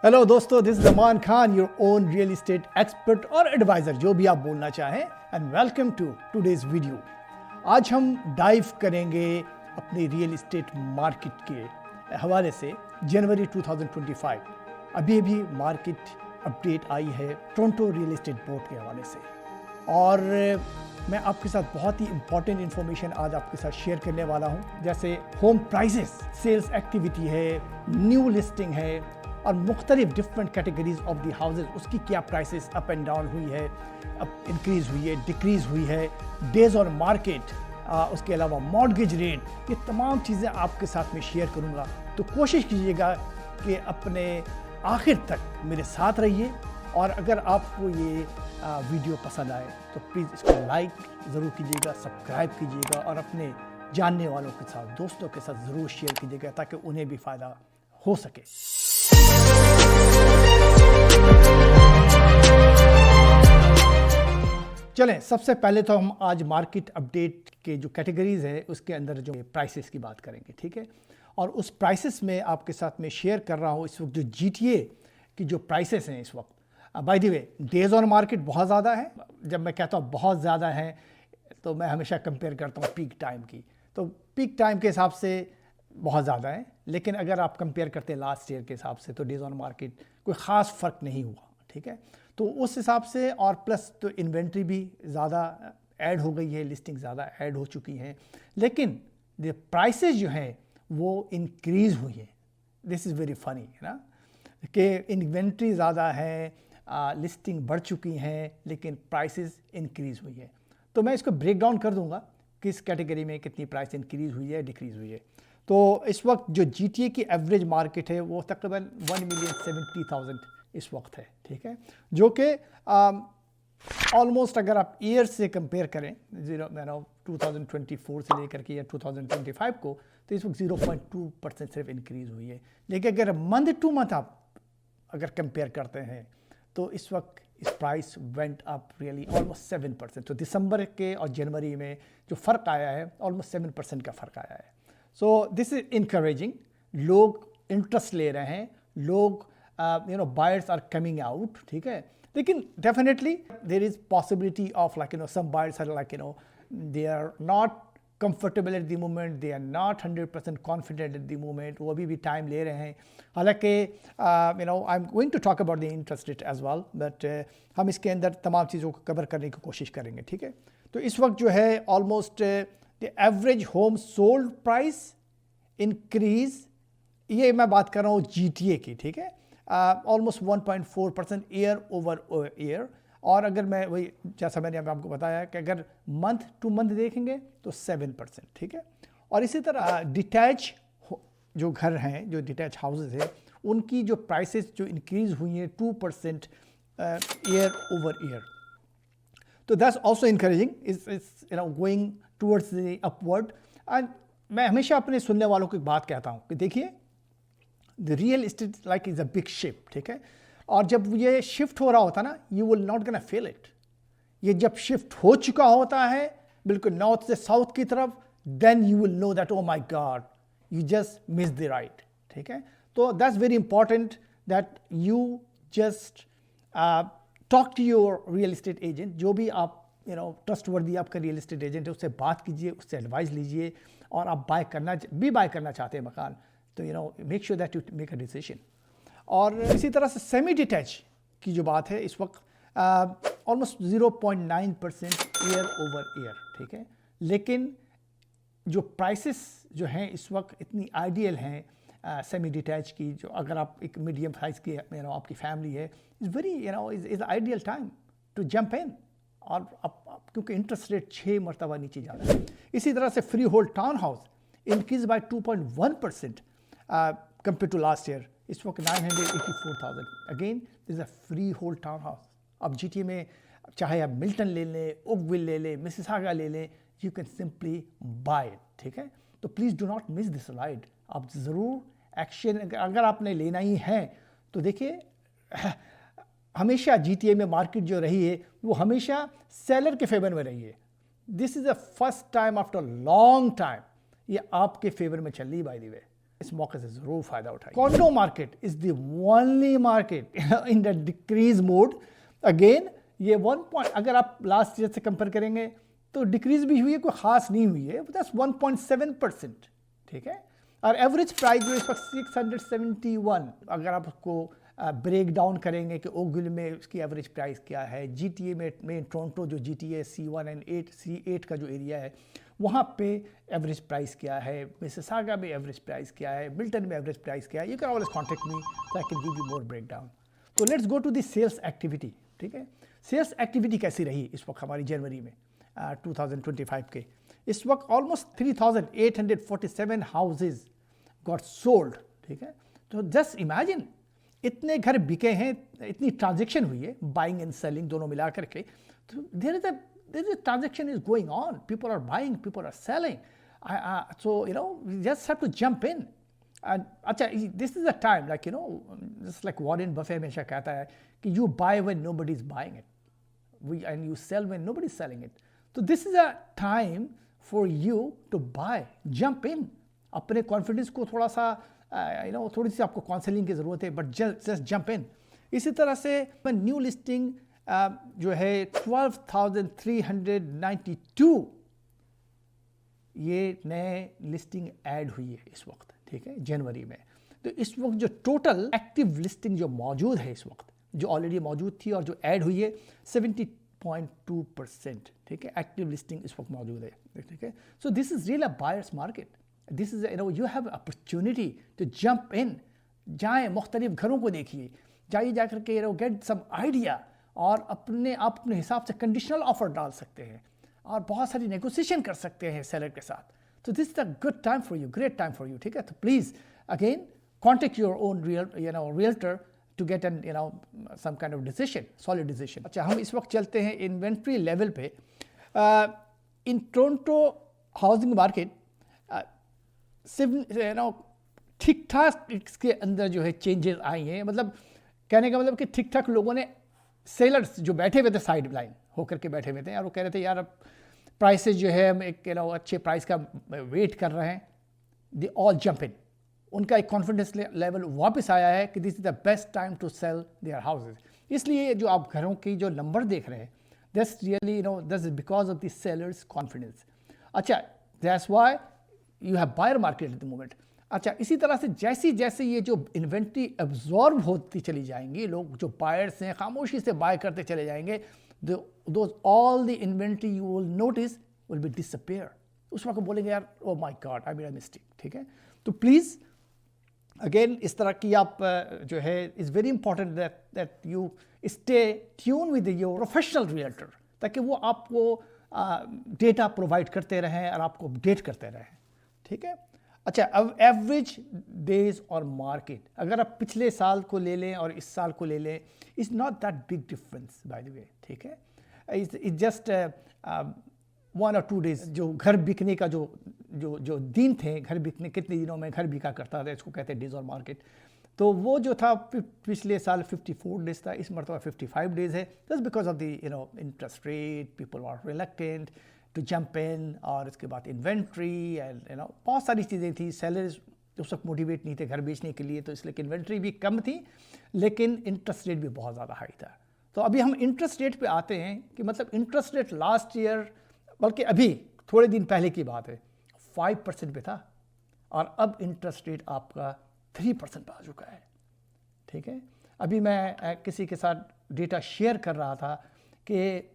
Hello दोस्तों, this is Aman Khan, your own real estate expert और advisor, जो भी आप बोलना चाहें। And welcome to today's video. आज हम डाइव करेंगे अपनी रियल एस्टेट मार्केट के हवाले से जनवरी 2025। अभी अभी मार्केट अपडेट आई है टोरंटो रियल एस्टेट बोर्ड के हवाले से, और मैं आपके साथ बहुत ही इंपॉर्टेंट इन्फॉर्मेशन आज आपके साथ शेयर करने वाला हूं। जैसे होम प्राइसेस, सेल्स एक्टिविटी है, न्यू लिस्टिंग है, और मुख्तलिफ different categories of the houses, उसकी क्या प्राइसेस अप एंड डाउन हुई है, अब इंक्रीज़ हुई है, डिक्रीज़ हुई है, डेज ऑन मार्केट, उसके अलावा मॉर्गेज रेट, ये तमाम चीज़ें आपके साथ में शेयर करूँगा। तो कोशिश कीजिएगा कि अपने आखिर तक मेरे साथ रहिए, और अगर आपको ये वीडियो पसंद आए तो प्लीज़ इसको लाइक ज़रूर कीजिएगा, सब्सक्राइब कीजिएगा, और अपने जानने वालों के साथ, दोस्तों के साथ ज़रूर शेयर कीजिएगा ताकि उन्हें भी फ़ायदा हो सके। चलें, सबसे पहले तो हम आज मार्केट अपडेट के जो कैटेगरीज है उसके अंदर जो प्राइसेस की बात करेंगे, ठीक है। और उस प्राइसेस में आपके साथ में शेयर कर रहा हूँ इस वक्त जो GTA की जो प्राइसेस हैं इस वक्त। By the way, days on market बहुत ज़्यादा है। जब मैं कहता हूँ बहुत ज़्यादा है तो मैं हमेशा कंपेयर करता हूँ पीक टाइम की, तो पीक टाइम के हिसाब से बहुत ज़्यादा है, लेकिन अगर आप कंपेयर करते हैं लास्ट ईयर के हिसाब से तो डेज ऑन मार्केट कोई ख़ास फ़र्क नहीं हुआ, ठीक है। तो उस हिसाब से, और प्लस तो इन्वेंट्री भी ज़्यादा ऐड हो गई है, लिस्टिंग ज़्यादा ऐड हो चुकी हैं, लेकिन द प्राइसेस जो हैं वो इंक्रीज़ हुई है। दिस इज़ वेरी फनी, है ना, कि इन्वेंट्री ज़्यादा है, लिस्टिंग बढ़ चुकी हैं, लेकिन प्राइसेस इंक्रीज़ हुई है। तो मैं इसको ब्रेक डाउन कर दूंगा किस कैटेगरी में कितनी प्राइस इंक्रीज़ हुई है, डिक्रीज़ हुई है। तो इस वक्त जो GTA की एवरेज मार्केट है वो तकरीबन 1,70,000 इस वक्त है, ठीक है, जो कि ऑलमोस्ट अगर आप ईयर से कंपेयर करें 2024 से लेकर के या 2025 को, तो इस वक्त 0.2% सिर्फ इंक्रीज़ हुई है। लेकिन अगर मंथ टू मंथ आप अगर कंपेयर करते हैं तो इस वक्त इस price went up really almost 7%। तो दिसंबर के और जनवरी में जो फ़र्क आया है ऑलमोस्ट 7% का फ़र्क आया है। So this is encouraging. लोग इंटरेस्ट ले रहे हैं, लोग बायर्स आर कमिंग आउट, ठीक है। लेकिन definitely there is possibility of some buyers are they are not comfortable at the moment, they are not 100% confident at the moment, वो अभी भी टाइम ले रहे हैं। हालांकि I am going to talk about the interest rate as well, but हम इसके अंदर तमाम चीज़ों को कवर करने की कोशिश करेंगे, ठीक है। तो इस वक्त जो है almost the average home sold price increase, ये मैं बात कर रहा हूँ GTA की, ठीक है, ऑलमोस्ट 1.4% ईयर ओवर ईयर। और अगर मैं वही जैसा मैंने आपको बताया कि अगर मंथ टू मंथ देखेंगे तो 7%, ठीक है। और इसी तरह डिटैच जो घर हैं, जो डिटैच हाउसेस हैं, उनकी जो प्राइसेस जो इंक्रीज़ हुई हैं 2% ईयर ओवर ईयर। तो that's also encouraging, is going towards the upward. And मैं हमेशा अपने सुनने वालों को एक बात कहता हूँ कि देखिए, the real estate like is a big ship, ठीक है। और जब ये शिफ्ट हो रहा होता ना, you will not gonna feel it. ये जब शिफ्ट हो चुका होता है बिल्कुल नॉर्थ से साउथ की तरफ, then you will know that oh my god, you just miss the right, ठीक है। तो that's very important that you just talk to your real estate agent, जो भी आप ट्रस्ट वर्दी आपका रियल इस्टेट एजेंट है, उससे बात कीजिए, उससे एडवाइस लीजिए। और आप बाय करना चाहते हैं मकान, तो make sure that you make a decision. और इसी तरह से सेमी डिटैच की जो बात है इस वक्त ऑलमोस्ट 0.9% ईयर ओवर ईयर, ठीक है। लेकिन जो प्राइसेस जो हैं इस वक्त इतनी आइडियल हैं सेमी डिटैच की, जो अगर आप एक मीडियम साइज़ की आपकी फैमिली है, is very is ideal time to jump in. और अब क्योंकि इंटरेस्ट रेट 6 मरतबा नीचे जा रहा है। इसी तरह से freehold townhouse increase by 2.1% compare to last year, इस वक्त 984,000। Again this a freehold townhouse. अब GTA में चाहे आप मिल्टन ले लें, ओकविल ले लें, मिसिसागा ले लें, you can simply buy it, ठीक है। तो please do not miss this ride. आप ज़रूर एक्शन अगर आपने लेना ही है तो देखिए, हमेशा GTA में मार्केट जो रही है वो हमेशा सेलर के फेवर में रही है। This is the first time after long time ये आपके फेवर में चल रही, बाय द वे। इस मौके से ज़रूर फ़ायदा उठाइए। Condor market is the only market in the decrease mode. Again ये 1 पॉइंट, अगर आप लास्ट ईयर से कंपेयर करेंगे तो डिक्रीज भी हुई है, कोई ख़ास नहीं हुई है, बस 1.7%। ठीक है, और एवरेज प्राइस जो इस वक्त 671। अगर आप उसको ब्रेक डाउन करेंगे कि ओगिल में उसकी एवरेज प्राइस क्या है, जीटीए में टोरंटो जो जीटीए C1 एंड C8 का जो एरिया है वहाँ पे एवरेज प्राइस क्या है, मिसिसागा में एवरेज प्राइस क्या है, मिल्टन में एवरेज प्राइस क्या है, you can always contact me so I can give you more break down. तो let's go to the sales activity. ठीक है, सेल्स एक्टिविटी कैसी रही इस वक्त हमारी जनवरी में 2025 के? इस वक्त ऑलमोस्ट 3,847 हाउसेज गॉट सोल्ड। ठीक है, तो जस्ट इमेजिन इतने घर बिके हैं, इतनी ट्रांजेक्शन हुई है, बाइंग एंड सेलिंग दोनों मिला करके। तो there is a transaction is going on, people are buying, people are selling. So you know, you just have to jump in. And this is the time, like, you know, just like Warren Buffett हमेशा कहता है कि you buy when nobody is buying it, and you sell when nobody is selling it. So this is a time for you to buy, jump in. अपने confidence को थोड़ा सा थोड़ी सी आपको काउंसलिंग की ज़रूरत है, बट जस्ट जंप इन। इसी तरह से न्यू लिस्टिंग जो है 12,392 ये नए लिस्टिंग ऐड हुई है इस वक्त। ठीक है, जनवरी में। तो इस वक्त जो टोटल एक्टिव लिस्टिंग जो मौजूद है इस वक्त, जो ऑलरेडी मौजूद थी और जो ऐड हुई है 70.2%। ठीक है, एक्टिव लिस्टिंग इस वक्त मौजूद है। ठीक है, so this is real a buyers market. This is you have opportunity to jump in. जाएँ, मुख्तलिफ घरों को देखिए, जाइए जा करके गेट सम आइडिया, और अपने हिसाब से कंडीशनल ऑफर डाल सकते हैं और बहुत सारी नेगोशिएशन कर सकते हैं सेलर के साथ। तो this is a good time for you, great time for you. ठीक है, तो please again contact your own realtor to get an some kind of decision, solid decision. अच्छा, हम इस वक्त चलते हैं इन्वेंट्री लेवल पे। इन टोरंटो हाउसिंग मार्केट ठीक ठाक इसके अंदर जो है चेंजेस आई हैं। मतलब कहने का मतलब कि ठीक ठाक लोगों ने, सेलर्स जो बैठे हुए थे साइड लाइन होकर के बैठे हुए थे, और वो कह रहे थे यार अब प्राइसेस जो है हम एक अच्छे प्राइस का वेट कर रहे हैं, दे ऑल जंप इन। उनका एक कॉन्फिडेंस लेवल वापस आया है कि this is the best time to sell their houses. इसलिए जो आप घरों की जो नंबर देख रहे हैं, that's really this is because of the sellers confidence. अच्छा, that's why you have buyer market at the moment. अच्छा, इसी तरह से जैसे जैसे ये जो इन्वेंट्री एब्जॉर्ब होती चली जाएंगी, लोग जो बायर्स हैं खामोशी से बाय करते चले जाएंगे, those all the inventory you will notice will be disappear. उस वक्त बोलेंगे यार oh my god I made a mistake। ठीक है, तो प्लीज़ अगेन इस तरह की आप जो है is very important that you stay tuned with your professional realtor, ताकि वो आपको डेटा प्रोवाइड करते रहें और आपको अपडेट करते रहें। ठीक है, अच्छा, अब एवरेज डेज और मार्केट अगर आप पिछले साल को ले लें और इस साल को ले लें, it's not that big difference by the way. ठीक है, इट्स जस्ट 1 or 2 डेज जो घर बिकने का जो दिन थे, घर बिकने कितने दिनों में घर बिका करता था, इसको कहते हैं डेज और मार्केट। तो वो जो था पिछले साल 54 डेज था, इस मरतबा 55 डेज है। Just because of the interest rate, people are reluctant to jump in, और इसके बाद इन्वेंट्री एंड बहुत सारी चीज़ें थी। सेलर्स उस वक्त मोटिवेट नहीं थे घर बेचने के लिए, तो इसलिए इन्वेंट्री भी कम थी, लेकिन इंटरेस्ट रेट भी बहुत ज़्यादा हाई था। तो अभी हम इंटरेस्ट रेट पे आते हैं कि मतलब इंटरेस्ट रेट लास्ट ईयर, बल्कि अभी थोड़े दिन पहले की बात है, 5% पे था, और अब इंटरेस्ट रेट आपका 3% पे आ चुका है। ठीक है, अभी मैं किसी के साथ डेटा शेयर कर रहा था कि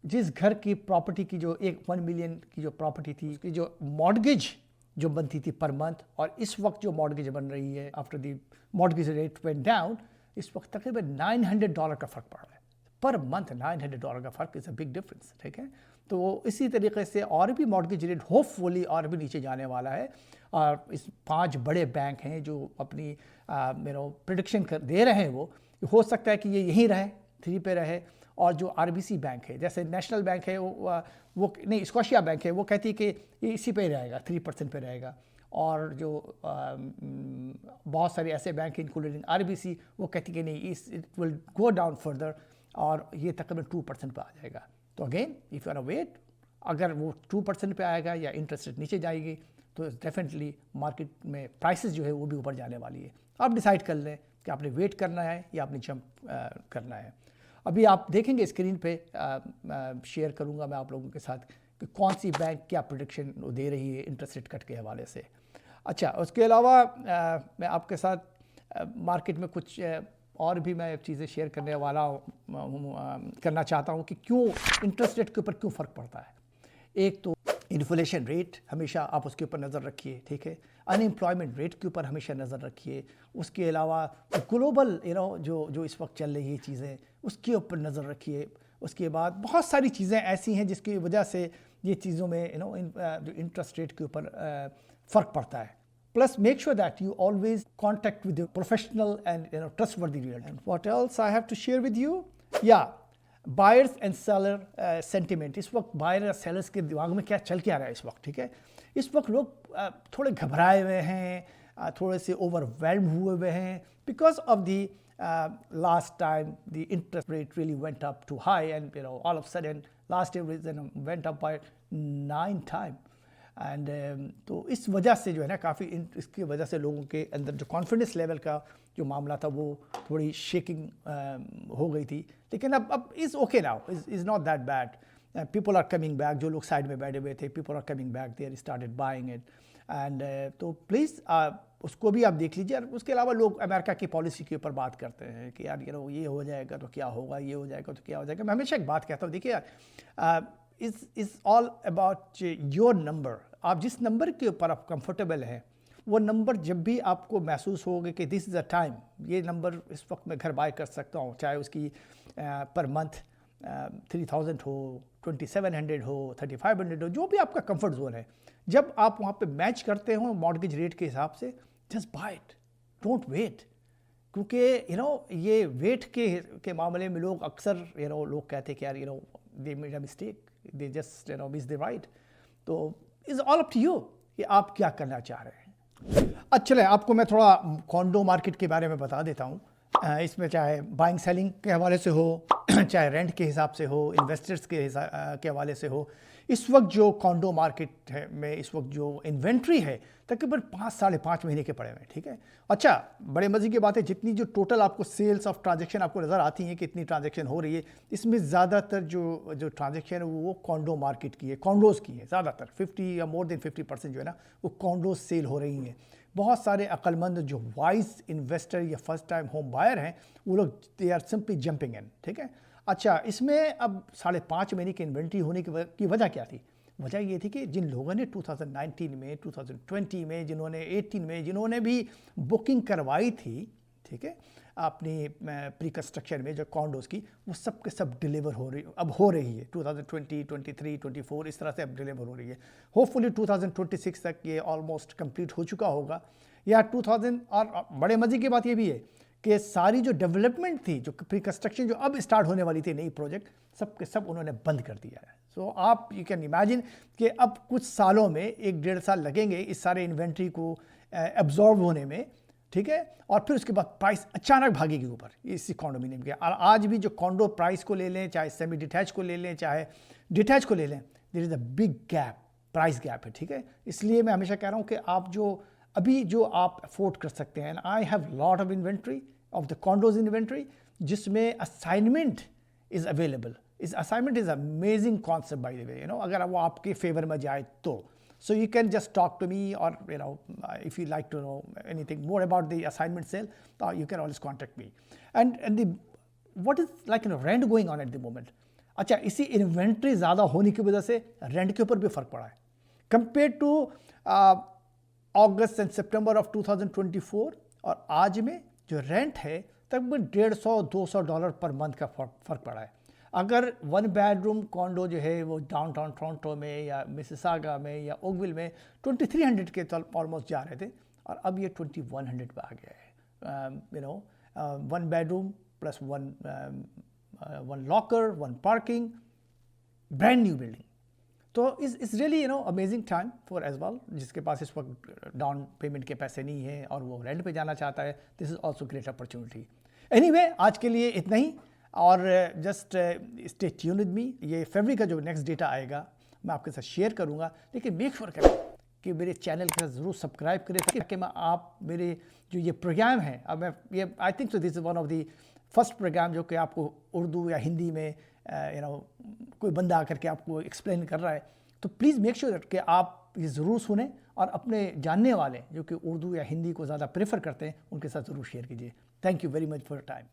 जिस घर की प्रॉपर्टी की जो 1 मिलियन की जो प्रॉपर्टी थी, उसकी जो मॉर्गेज जो बनती थी पर मंथ, और इस वक्त जो मॉर्गेज बन रही है after the mortgage rate went down, इस वक्त तकरीबन $900 का फ़र्क पड़ रहा है पर मंथ। $900 का फ़र्क इज़ अ बिग डिफरेंस। ठीक है, तो इसी तरीके से और भी मॉर्गेज रेट होपफुली और भी नीचे जाने वाला है। और इस 5 बड़े बैंक हैं जो अपनी प्रेडिक्शन दे रहे हैं, वो हो सकता है कि ये यहीं रहे, 3 पे रहे। और जो RBC बैंक है, जैसे नेशनल बैंक है, वो नहीं, स्कॉशिया बैंक है, वो कहती है कि ये इसी पे रहेगा, 3% पे रहेगा। और जो बहुत सारे ऐसे बैंक इंक्लूडिंग RBC, वो कहती है कि नहीं, it will go down further, और ये तकरीबन 2% पे आ जाएगा। तो again if you are wait, अगर वो 2% पे आएगा या इंटरेस्ट रेट नीचे जाएगी, तो डेफिनेटली मार्केट में प्राइसेस जो है वो भी ऊपर जाने वाली है। आप डिसाइड कर लें कि आपने वेट करना है या आपने जंप करना है। अभी आप देखेंगे स्क्रीन पे शेयर करूंगा मैं आप लोगों के साथ कि कौन सी बैंक क्या प्रोडिक्शन दे रही है इंटरेस्ट रेट कट के हवाले से। अच्छा, उसके अलावा मैं आपके साथ मार्केट में कुछ और भी मैं चीज़ें शेयर करने वाला करना चाहता हूँ कि क्यों इंटरेस्ट रेट के ऊपर क्यों फ़र्क पड़ता है। एक तो इन्फ्लेशन रेट, हमेशा आप उसके ऊपर नज़र रखिए, ठीक है। अनएम्प्लॉयमेंट रेट के ऊपर हमेशा नज़र रखिए। उसके अलावा ग्लोबल जो इस वक्त चल रही है चीज़ें, उसके ऊपर नज़र रखिए। उसके बाद बहुत सारी चीज़ें ऐसी हैं जिसकी वजह से ये चीज़ों में जो इंटरेस्ट रेट के ऊपर फ़र्क पड़ता है। Plus, make sure that you always contact with a professional and trustworthy realtor. And what else I have to share with you? Yeah, buyers and seller sentiment. इस वक्त बायर या सेलर्स के दिमाग में क्या चल के आ रहा है इस वक्त, ठीक है। इस वक्त लोग थोड़े घबराए हुए हैं, थोड़े से ओवरवेल्म हुए हैं because of the last time the interest rate really went up too high, and all of a sudden last year went up by 9 times. And तो इस वजह से जो है ना काफ़ी इसकी वजह से लोगों के अंदर जो कॉन्फिडेंस लेवल का जो मामला था वो थोड़ी शेकिंग हो गई थी। लेकिन अब is okay now, is not that bad. People are coming back, जो लोग साइड में बैठे हुए थे, people are coming back, they are started buying it. And तो प्लीज़ उसको भी आप देख लीजिए। और उसके अलावा लोग अमेरिका की पॉलिसी के ऊपर बात करते हैं कि यार ये हो जाएगा तो क्या होगा, ये हो जाएगा तो क्या हो जाएगा। मैं हमेशा एक बात कहता हूँ, देखिए यार, is all about your number. आप जिस नंबर के ऊपर आप कंफर्टेबल हैं, वो नंबर जब भी आपको महसूस होगा कि दिस इज़ अ टाइम, ये नंबर इस वक्त मैं घर बाय कर सकता हूँ, चाहे उसकी पर मंथ 3000 हो, 2700 हो, 3500 हो, जो भी आपका कंफर्ट जोन है, जब आप वहाँ पे मैच करते हो मॉर्गेज रेट के हिसाब से, just buy it, don't wait. क्योंकि ये वेट के मामले में लोग अक्सर लोग कहते हैं कि यार they made a mistake, they just miss the right. तो is all up to you कि आप क्या करना चाह रहे हैं। अच्छा, चले आपको मैं थोड़ा कॉन्डो मार्केट के बारे में बता देता हूँ। इसमें चाहे बाइंग सेलिंग के हवाले से हो, चाहे रेंट के हिसाब से हो, इन्वेस्टर्स के हवाले से हो, इस वक्त जो कॉन्डो मार्केट है में इस वक्त जो इन्वेंट्री है तकरीबन 5-5.5 महीने के पड़े हुए हैं, ठीक है। अच्छा, बड़े मज़े की बात है, जितनी जो टोटल आपको सेल्स ऑफ ट्रांजेक्शन आपको नज़र आती हैं, कितनी ट्रांजेक्शन हो रही है, इसमें ज़्यादातर जो ट्रांजेक्शन है वो कॉन्डो मार्केट की है, कॉन्डोज़ की है ज़्यादातर। 50 या मोर देन 50% जो है ना वो कॉन्डोज सेल हो रही हैं। बहुत सारे अक्लमंद जो वाइज इन्वेस्टर या फर्स्ट टाइम होम बायर हैं, वो लोग they are simply jumping in, ठीक है। अच्छा, इसमें अब 5.5 महीने की इन्वेंट्री होने की वजह क्या थी? वजह ये थी कि जिन लोगों ने 2019 में, 2020 में, जिन्होंने 18 में जिन्होंने भी बुकिंग करवाई थी, ठीक है, अपनी प्री कंस्ट्रक्शन में जो कॉन्डोज़ की, वो सब के सब डिलीवर हो रही है 2020, 23, 24 इस तरह से अब डिलीवर हो रही है। होपफुली 2026 तक ये ऑलमोस्ट कंप्लीट हो चुका होगा या 2000। और बड़े मज़े की बात ये भी है कि सारी जो डेवलपमेंट थी, जो प्री कंस्ट्रक्शन जो अब स्टार्ट होने वाली थी, नई प्रोजेक्ट, सब के सब उन्होंने बंद कर दिया है। सो आप यू कैन इमेजिन कि अब कुछ सालों में 1-1.5 साल लगेंगे इस सारे इन्वेंट्री को एब्जॉर्ब होने में, ठीक है। और फिर उसके बाद प्राइस अचानक भागेगी ऊपर इस कॉन्डोमिनियम के। और आज भी जो कॉन्डो प्राइस को ले लें, चाहे सेमी डिटैच को ले लें, चाहे डिटैच को ले लें, there is a big gap, price gap है, ठीक है। इसलिए मैं हमेशा कह रहा हूँ कि आप जो आप अफोर्ड कर सकते हैं, I have lot of inventory of the condos inventory जिसमें असाइनमेंट इज़ अवेलेबल। इस assignment is amazing concept by the way, अगर वो आपके फेवर में जाए तो। So you can just talk to me, or if you like to know anything more about the assignment sale, you can always contact me. And what is like rent going on at the moment? अच्छा, इसी inventory ज़्यादा होने की वजह से rent के ऊपर भी फ़र्क पड़ा है compare to August and September of 2024। और आज में जो रेंट है तकरीबन $150-200 पर मंथ का फ़र्क पड़ा है। अगर 1 बेडरूम कॉन्डो जो है वो डाउनटाउन टोरंटो में या मिसिसागा में या ओकविल में 2300 के ऑलमोस्ट जा रहे थे, और अब ये 2100 पे आ गया है। 1 bedroom plus 1 locker, 1 parking, brand new building. तो is really amazing time for as well, जिसके पास इस वक्त डाउन पेमेंट के पैसे नहीं है और वो रेंट पे जाना चाहता है, this is also great opportunity. Anyway, आज के लिए इतना ही, और just stay tune with me. ये फरवरी का जो नेक्स्ट डेटा आएगा मैं आपके साथ शेयर करूंगा, लेकिन मेक श्योर करें कि मेरे चैनल के साथ ज़रूर सब्सक्राइब करें ताकि मैं आप मेरे जो ये प्रोग्राम है, अब मैं ये I think so this is one of the first program जो कि आपको उर्दू या हिंदी में कोई बंदा आकर के आपको एक्सप्लेन कर रहा है। तो प्लीज़ मेक श्योर कि आप ये ज़रूर सुने और अपने जानने वाले जो कि उर्दू या हिंदी को ज़्यादा प्रेफर करते हैं उनके साथ ज़रूर शेयर कीजिए। Thank you very much for your time.